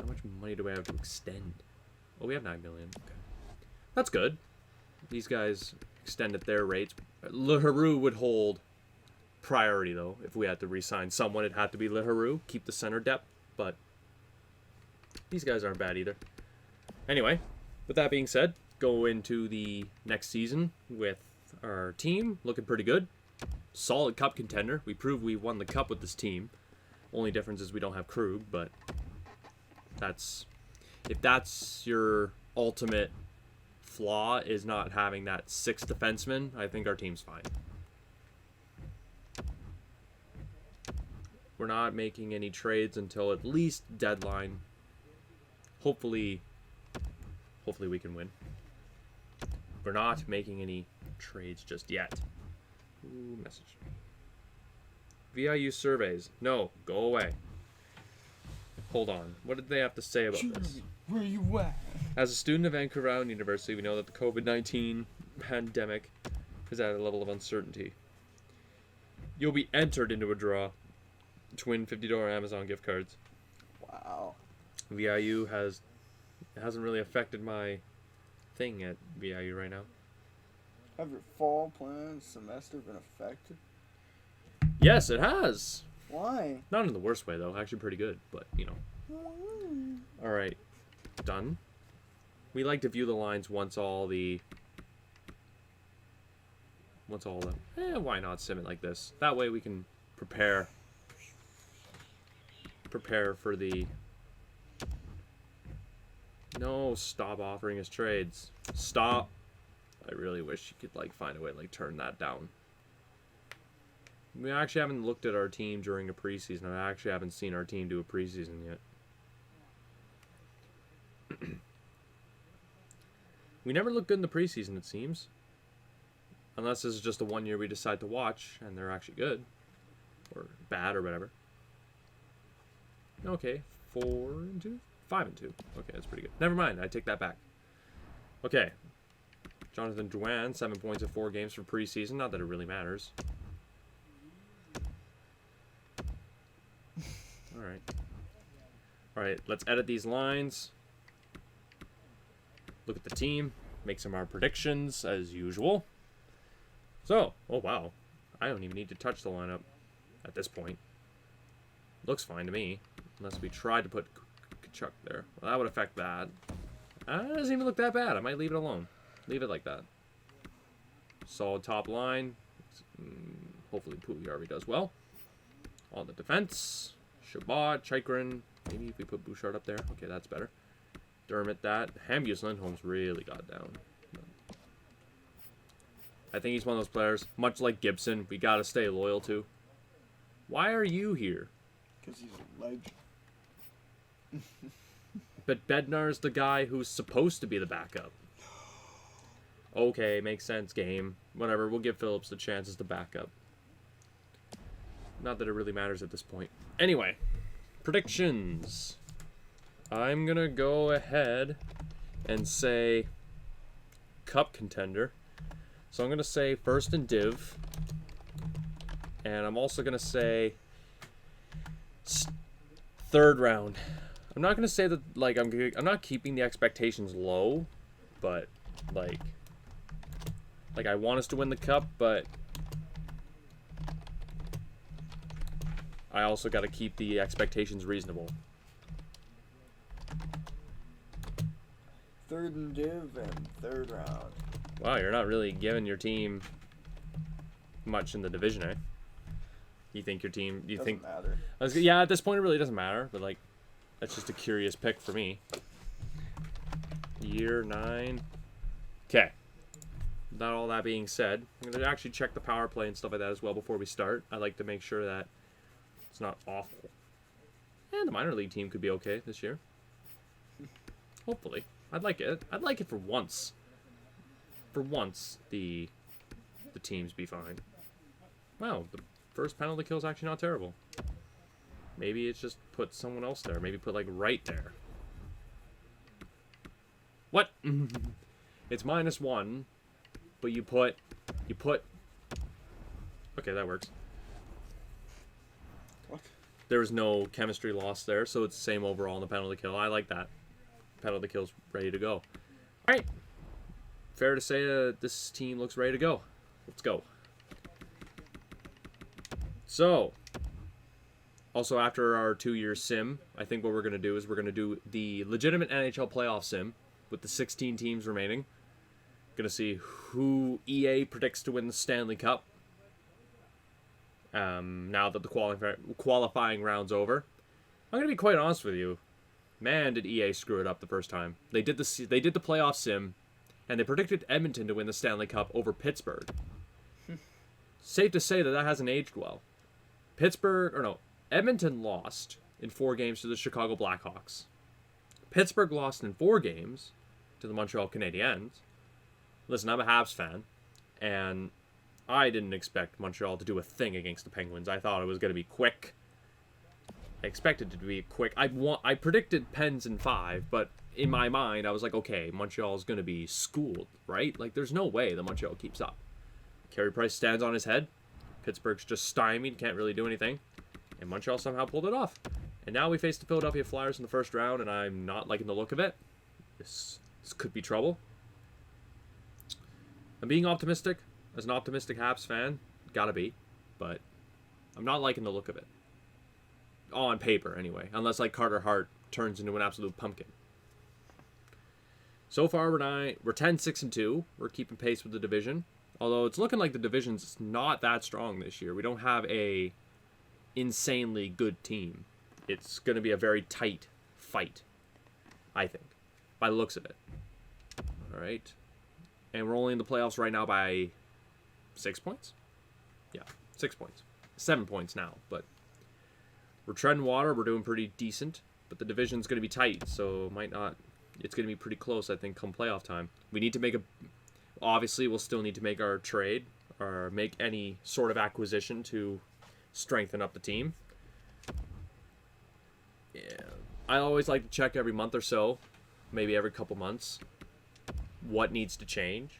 How much money do I have to extend? Oh, we have 9 million. Okay. That's good. These guys extend at their rates. LaHaru would hold priority, though. If we had to re-sign someone, it'd have to be LaHaru. Keep the center depth, but these guys aren't bad either. Anyway, with that being said, go into the next season with our team looking pretty good. Solid cup contender. We proved we won the cup with this team. Only difference is we don't have Krug, but if that's your ultimate flaw is not having that 6th defenseman, I think our team's fine. We're not making any trades until at least deadline. Hopefully we can win. We're not making any trades just yet. Ooh, message. VIU surveys. No, go away. Hold on. What did they have to say about this? Where you at? As a student of Vancouver Island University, we know that the COVID-19 pandemic is at a level of uncertainty. You'll be entered into a draw to win $50 Amazon gift cards. Wow. VIU hasn't really affected my thing at VIU right now. Have your fall plans semester been affected? Yes, it has. Why? Not in the worst way, though. Actually pretty good, but, you know. Alright. Done. We like to view the lines once all the... why not sim it like this? That way we can prepare for the... No, stop offering us trades. Stop. I really wish you could, find a way to, turn that down. We actually haven't looked at our team during a preseason. I actually haven't seen our team do a preseason yet. We never look good in the preseason, it seems. Unless this is just the one year we decide to watch, and they're actually good. Or bad, or whatever. Okay, 4-2? 5-2. Okay, that's pretty good. Never mind, I take that back. Okay. Jonathan Drouin, 7 points in 4 games for preseason. Not that it really matters. Alright, let's edit these lines. Look at the team. Make some of our predictions, as usual. So, oh wow. I don't even need to touch the lineup at this point. Looks fine to me. Unless we tried to put Kachuk there. Well, that would affect that. It doesn't even look that bad. I might leave it alone. Leave it like that. Solid top line. Hopefully Pugliarvi does well. On the defense. Shabbat, Chikrin. Maybe if we put Bouchard up there. Okay, that's better. Dermott that. Hambius Lindholm's really got down. I think he's one of those players, much like Gibson, we gotta stay loyal to. Why are you here? Because he's a legend. But Bednar's the guy who's supposed to be the backup. Okay, makes sense, game. Whatever, we'll give Phillips the chance as the backup. Not that it really matters at this point. Anyway, predictions. I'm gonna go ahead and say cup contender. So I'm gonna say first in div. And I'm also gonna say third round. I'm not gonna say that I'm not keeping the expectations low, but like I want us to win the cup, but I also got to keep the expectations reasonable. Third in div and third round. Wow, you're not really giving your team much in the division, eh? You think your team... Doesn't matter. Yeah, at this point it really doesn't matter, but that's just a curious pick for me. Year 9. Okay. Not all that being said, I'm going to actually check the power play and stuff like that as well before we start. I like to make sure that it's not awful. And the minor league team could be okay this year. Hopefully. I'd like it. I'd like it for once. For once, the teams be fine. Wow, the first penalty kill is actually not terrible. Maybe it's just put someone else there. Maybe put right there. What? It's -1, but you put. Okay, that works. What? There was no chemistry loss there, so it's the same overall in the penalty kill. I like that. Penalty kill's ready to go. All right. Fair to say this team looks ready to go. Let's go. So, also after our 2-year sim, I think what we're going to do is we're going to do the legitimate NHL playoff sim with the 16 teams remaining. Going to see who EA predicts to win the Stanley Cup. Now that the qualifying round's over. I'm going to be quite honest with you. Man, did EA screw it up the first time. They did the playoff sim, and they predicted Edmonton to win the Stanley Cup over Pittsburgh. Safe to say that hasn't aged well. Edmonton lost in 4 games to the Chicago Blackhawks. Pittsburgh lost in 4 games to the Montreal Canadiens. Listen, I'm a Habs fan, and I didn't expect Montreal to do a thing against the Penguins. I thought it was going to be quick. I expected it to be quick. I predicted Pens in 5, but in my mind, I was like, okay, Montreal's going to be schooled, right? Like, there's no way that Montreal keeps up. Carey Price stands on his head. Pittsburgh's just stymied, can't really do anything. And Montreal somehow pulled it off. And now we face the Philadelphia Flyers in the first round, and I'm not liking the look of it. This could be trouble. I'm being optimistic. As an optimistic Habs fan, gotta be. But I'm not liking the look of it. On paper, anyway. Unless, like, Carter Hart turns into an absolute pumpkin. So far, we're 10-6-2. We're keeping pace with the division. Although it's looking like the division's not that strong this year. We don't have a insanely good team. It's going to be a very tight fight, I think, by the looks of it. All right. And we're only in the playoffs right now by 6 points? Yeah, 6 points. 7 points now, but we're treading water. We're doing pretty decent, but the division's going to be tight, so it's going to be pretty close, I think, come playoff time. We need to obviously, we'll still need to make our trade or make any sort of acquisition to strengthen up the team. Yeah, I always like to check every month or so, maybe every couple months, what needs to change.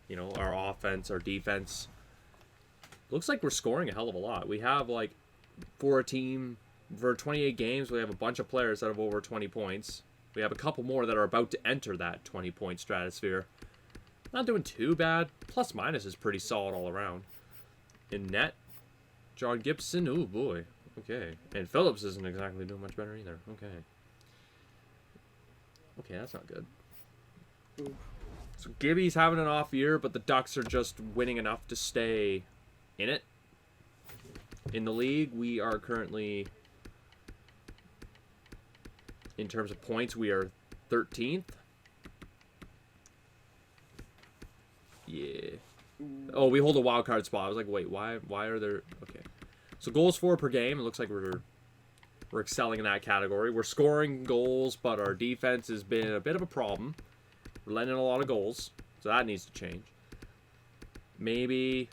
You know, our offense, our defense. Looks like we're scoring a hell of a lot. We have, like, for a team, for 28 games, we have a bunch of players that have over 20 points. We have a couple more that are about to enter that 20-point stratosphere. Not doing too bad. Plus minus is pretty solid all around. In net, John Gibson, oh boy. Okay. And Phillips isn't exactly doing much better either. Okay. Okay, that's not good. So Gibby's having an off year, but the Ducks are just winning enough to stay in it. In the league, we are currently, in terms of points, we are 13th. Yeah. Oh, we hold a wild card spot. I was like, wait, why are there... Okay. So goals for per game. It looks like we're excelling in that category. We're scoring goals, but our defense has been a bit of a problem. We're letting in a lot of goals, so that needs to change. Maybe...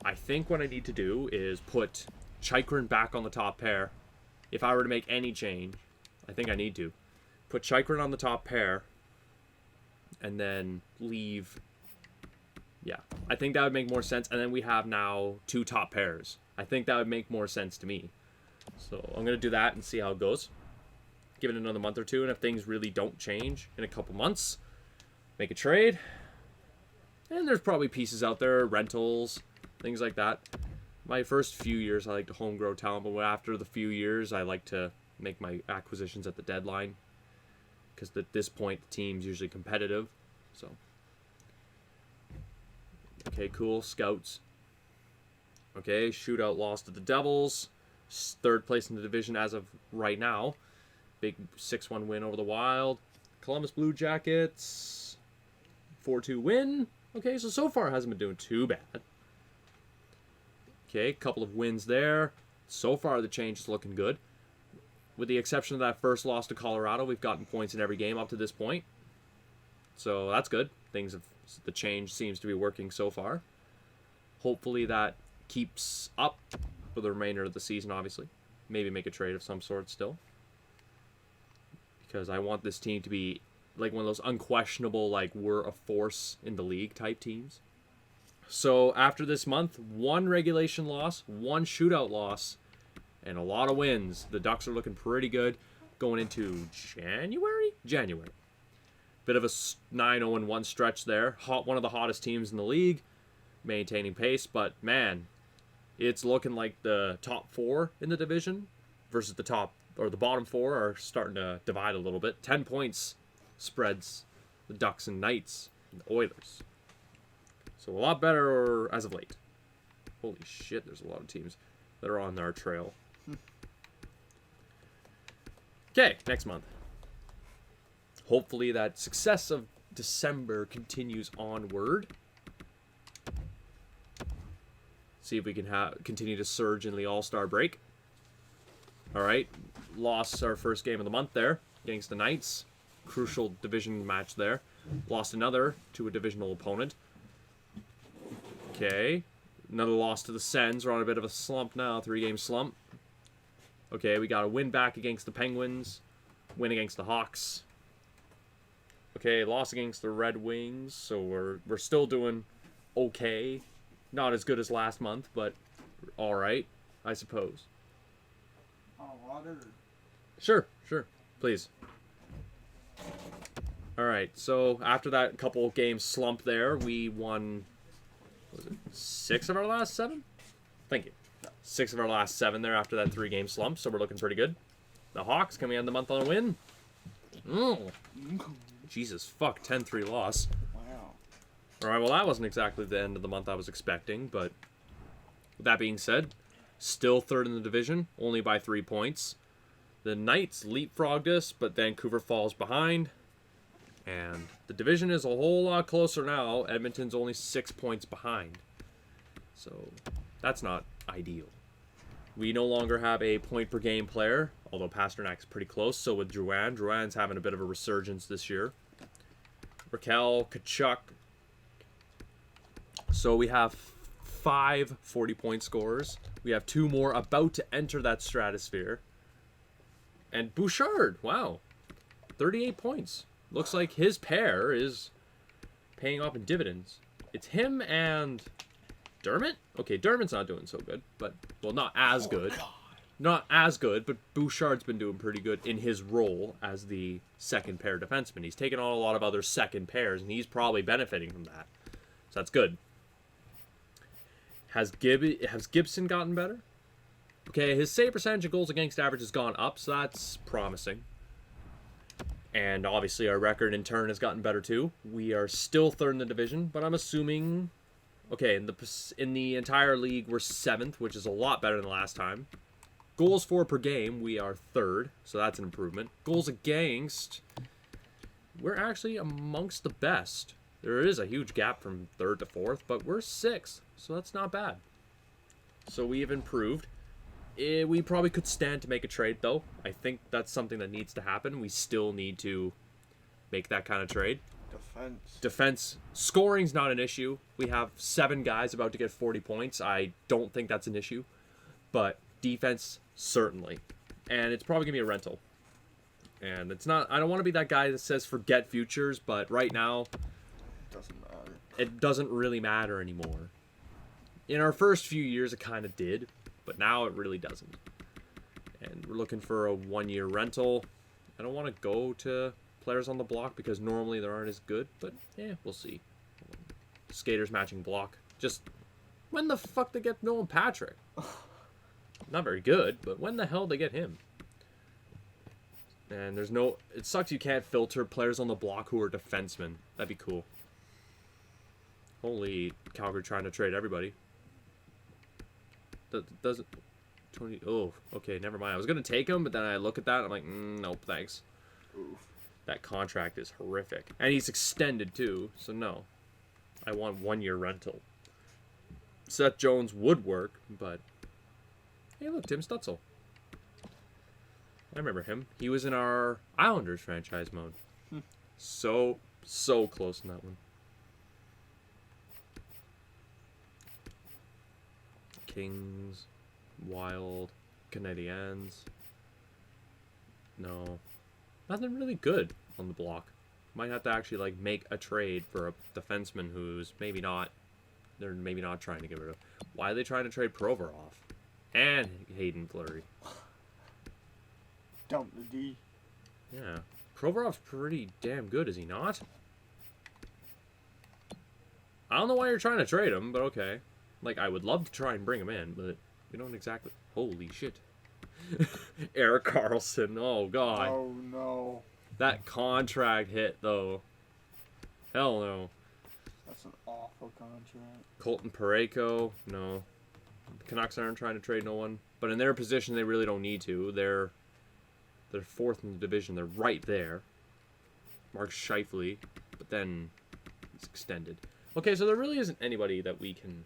I think what I need to do is put Chychrun back on the top pair. If I were to make any change, I think I need to. Put Chychrun on the top pair, and then leave... Yeah, I think that would make more sense. And then we have now 2 top pairs. I think that would make more sense to me. So I'm going to do that and see how it goes. Give it another month or 2. And if things really don't change in a couple months, make a trade. And there's probably pieces out there, rentals, things like that. My first few years, I like to home grow talent. But after the few years, I like to make my acquisitions at the deadline. Because at this point, the team's usually competitive. So... Okay, cool. Scouts. Okay, shootout loss to the Devils. 3rd place in the division as of right now. Big 6-1 win over the Wild. Columbus Blue Jackets. 4-2 win. Okay, so far it hasn't been doing too bad. Okay, couple of wins there. So far the change is looking good. With the exception of that first loss to Colorado, we've gotten points in every game up to this point. So that's good. The change seems to be working so far. Hopefully that keeps up for the remainder of the season, obviously. Maybe make a trade of some sort still. Because I want this team to be like one of those unquestionable, like, we're a force in the league type teams. So after this month, 1 regulation loss, 1 shootout loss, and a lot of wins. The Ducks are looking pretty good going into January. Bit of a 9-0-1 stretch there. One of the hottest teams in the league, maintaining pace. But, man, it's looking like the top 4 in the division versus the bottom 4 are starting to divide a little bit. 10 points spreads the Ducks and Knights and the Oilers. So a lot better as of late. Holy shit, there's a lot of teams that are on our trail. Okay, next month. Hopefully that success of December continues onward. See if we can continue to surge in the All-Star break. All right, lost our first game of the month there against the Knights. Crucial division match there. Lost another to a divisional opponent. Okay, another loss to the Sens. We're on a bit of a slump now, 3-game slump. Okay, we got a win back against the Penguins. Win against the Hawks. Okay, loss against the Red Wings. So we're still doing okay. Not as good as last month, but all right, I suppose. Water. Sure, please. All right, so after that couple game slump there, we won, was it 6 of our last 7? Thank you. 6 of our last 7 there after that 3-game slump, so we're looking pretty good. The Hawks coming end the month on a win. Jesus, fuck, 10-3 loss. Wow. All right, well, that wasn't exactly the end of the month I was expecting, but with that being said, still 3rd in the division, only by 3 points. The Knights leapfrogged us, but Vancouver falls behind. And the division is a whole lot closer now. Edmonton's only 6 points behind. So that's not ideal. We no longer have a point-per-game player, although Pasternak's pretty close. So with Drouin. Drouin's having a bit of a resurgence this year. Raquel, Kachuk. So we have 5 40-point scorers. We have 2 more about to enter that stratosphere. And Bouchard, wow, 38 points. Looks like his pair is paying off in dividends. It's him and Dermott? Okay, Dermott's not doing so good, but, well, not as good. Not as good, but Bouchard's been doing pretty good in his role as the second pair defenseman. He's taken on a lot of other second pairs, and he's probably benefiting from that. So that's good. Has Gibson gotten better? Okay, his save percentage and goals against average has gone up, so that's promising. And obviously our record in turn has gotten better too. We are still 3rd in the division, but I'm assuming... Okay, in the entire league, we're 7th, which is a lot better than last time. Goals for per game, we are 3rd, so that's an improvement. Goals against, we're actually amongst the best. There is a huge gap from 3rd to 4th, but we're 6th, so that's not bad. So we have improved. We probably could stand to make a trade, though. I think that's something that needs to happen. We still need to make that kind of trade. Defense. Scoring's not an issue. We have 7 guys about to get 40 points. I don't think that's an issue. But defense, certainly. And it's probably going to be a rental. And it's not... I don't want to be that guy that says forget futures, but right now... Doesn't matter. It doesn't really matter anymore. In our first few years, it kind of did. But now it really doesn't. And we're looking for a 1-year rental. I don't want to go to players on the block because normally they aren't as good. But, we'll see. Skaters matching block. Just, when the fuck they get Nolan Patrick? Not very good, but when the hell they get him? And there's no... It sucks you can't filter players on the block who are defensemen. That'd be cool. Holy, Calgary trying to trade everybody. That doesn't... Tony... Oh, okay, never mind. I was going to take him, but then I look at that and I'm like, nope, thanks. Oof. That contract is horrific. And he's extended, too, so no. I want 1-year rental. Seth Jones would work, but... Hey, look, Tim Stutzel. I remember him. He was in our Islanders franchise mode. So close in that one. Kings, Wild, Canadiens. No. Nothing really good on the block. Might have to actually, like, make a trade for a defenseman who's maybe not... They're maybe not trying to get rid of. Why are they trying to trade Provorov? And Hayden Fleury. Dump the D. Yeah. Provorov's pretty damn good, is he not? I don't know why you're trying to trade him, but okay. Like, I would love to try and bring him in, but we don't exactly... Holy shit. Erik Karlsson. Oh, God. Oh, no. That contract hit, though. Hell no. That's an awful contract. Colton Parayko. No. The Canucks aren't trying to trade no one. But in their position, they really don't need to. They're fourth in the division. They're right there. Mark Scheifele. But then it's extended. Okay, so there really isn't anybody that we can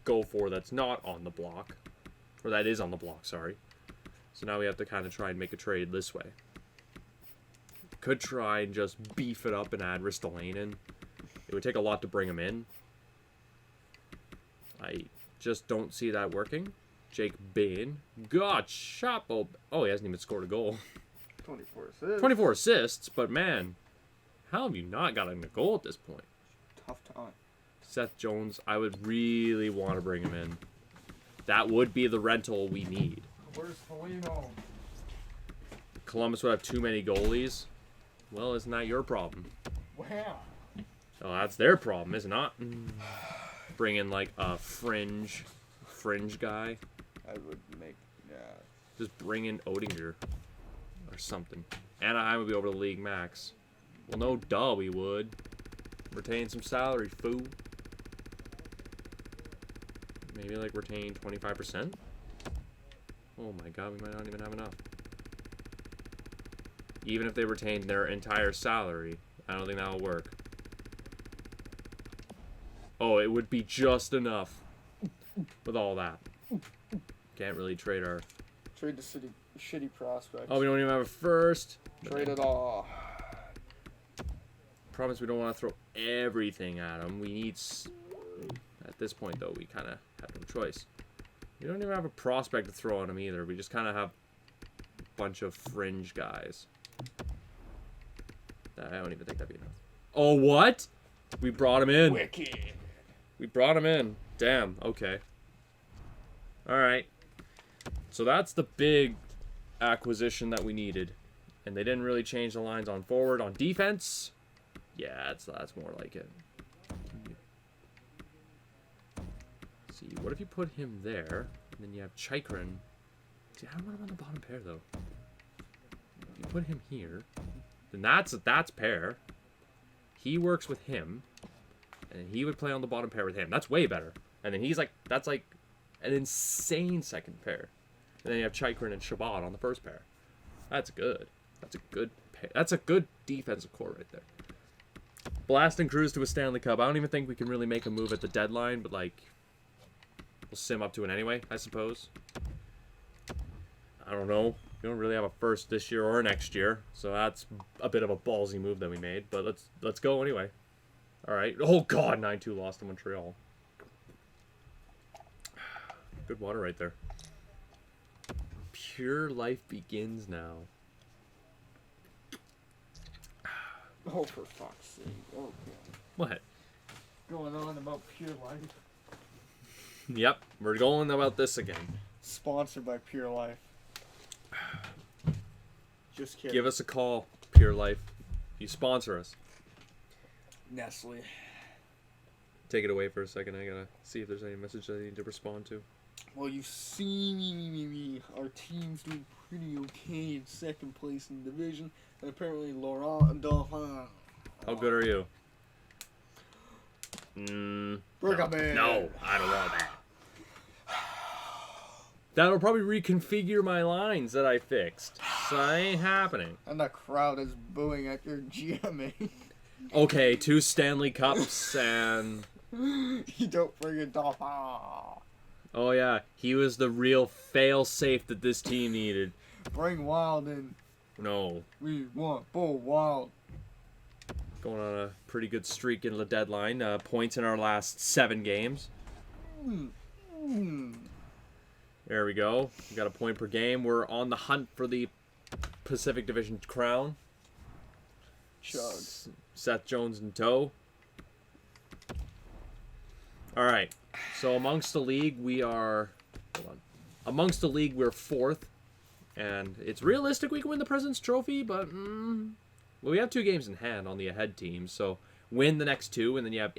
go for that's not on the block. Or that is on the block, sorry. So now we have to kind of try and make a trade this way. Could try and just beef it up and add Ristolainen. It would take a lot to bring him in. I just don't see that working. Jake Bain. God, shot. Oh, he hasn't even scored a goal. 24 assists. 24 assists, but man, how have you not gotten a goal at this point? Tough time. Seth Jones, I would really want to bring him in. That would be the rental we need. Where's Foligno? Columbus would have too many goalies. Well, isn't that your problem? Wow. Oh, that's their problem, is it not? Bring in like a fringe guy. I would make, yeah. Just bring in Oettinger or something. Anaheim would be over the league max. Well, no duh, we would. Retain some salary, fool. Maybe like retain 25%? Oh my god, we might not even have enough. Even if they retained their entire salary, I don't think that'll work. Oh, it would be just enough with all that. Can't really trade our... Trade the city shitty prospects. Oh, we don't even have a first. Trade it all. Promise we don't want to throw everything at them. We need... At this point, though, we kind of have no choice. We don't even have a prospect to throw on them either. We just kind of have a bunch of fringe guys. I don't even think that'd be enough. Oh, what? We brought him in. Wicked. We brought him in. Damn. Okay. All right. So that's the big acquisition that we needed. And they didn't really change the lines on forward. On defense, yeah, that's more like it. Let's see, what if you put him there, and then you have Chychrun? See, I don't want him on the bottom pair, though. If you put him here, then that's pair. He works with him, and he would play on the bottom pair with him. That's way better. And then that's like an insane second pair. And then you have Chychrun and Shabbat on the first pair. That's good. That's a good pair. That's a good defensive core right there. Blast and cruise to a Stanley Cup. I don't even think we can really make a move at the deadline, but like, we'll sim up to it anyway, I suppose. I don't know. We don't really have a first this year or next year, so that's a bit of a ballsy move that we made. But let's go anyway. All right. Oh God, 9-2 lost to Montreal. Good water right there. Pure life begins now. Oh, for fuck's sake. Okay. What? Going on about Pure Life. Yep, we're going about this again. Sponsored by Pure Life. Just kidding. Give us a call, Pure Life. You sponsor us. Nestle. Take it away for a second. I gotta see if there's any message that I need to respond to. Well, you see, our team's doing pretty okay in second place in the division, and apparently Laurent and Dauphin. How good are you? Man. No, I don't want that. That'll probably reconfigure my lines that I fixed. So that ain't happening. And the crowd is booing at your GMA. Okay, 2 Stanley Cups and... You don't forget Dauphin. Oh yeah, he was the real fail-safe that this team needed. Bring Wild in. No. We want Bull Wild. Going on a pretty good streak in the deadline. Points in our last 7 games. There we go. We got a point per game. We're on the hunt for the Pacific Division crown. Chug. Seth Jones in tow. All right. So amongst the league, we are amongst the league, we're 4th. And it's realistic we can win the President's Trophy, but well, we have 2 games in hand on the ahead team. So win the next 2, and then you have